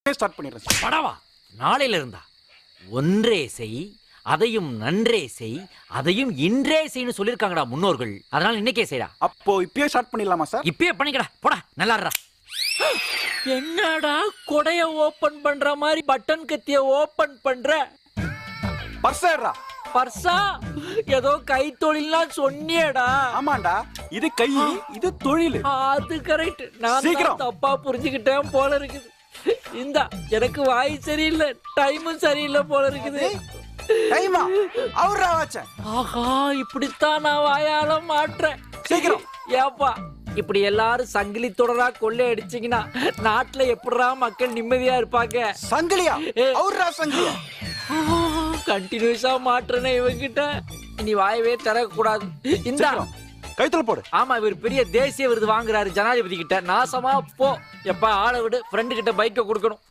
Start பண்ணிடுறேன். படவா நாளையில இருந்தா ஒன்றே செய் அதையும் நன்றே செய் அதையும் இன்றே செய்யு சொல்லிருக்காங்கடா முன்னோர்கள். அதனால இன்னைக்கே செய்டா. அப்போ இப்பயே ஸ்டார்ட் பண்ணிடலாமா சார்? இப்பயே பண்ணிக்கடா போடா நல்லாடுறா. என்னடா கொடைய ஓபன் பண்ற மாதிரி பட்டன் கத்திய ஓபன் பண்ற? பர்சேடா. பர்சா ஏதோ கைத்தொழில்லாம் சொன்னியேடா. ஆமாண்டா, இது கை, இது தொழில். அது கரெக்ட். நான் சீக்கிரம். தப்பா புரிஞ்சுக்கிட்டேன் போல இருக்குது. இந்தா எனக்கு வாய் சரியில்லை, டைமும் சரியில்லை போல இருக்குது. டைமா அவரா வாச்ச. ஆஹா, இப்படித்தான் நான் வாயால மாற்றேன். சீக்கிரம். ஏப்பா இப்படி எல்லாரும் சங்கிலி தொடரா கொள்ளை அடிச்சீங்கன்னா நாட்டுல எப்படிடா மக்கள் நிம்மதியா இருப்பாங்க? சங்கிலியா? அவரா சங்கிலியா? கண்டினியூஸா மாற்றனே இவங்கிட்ட. இனி வாயவே திறக்கக்கூடாது. இந்த கைத்தல போடு. ஆமா, இவர் பெரிய தேசிய விருது வாங்குறாரு ஜனாதிபதி கிட்ட. நாசமா போ. எப்ப ஆளை விடு, ஃப்ரெண்டு கிட்ட பைக்கை கொடுக்கணும்.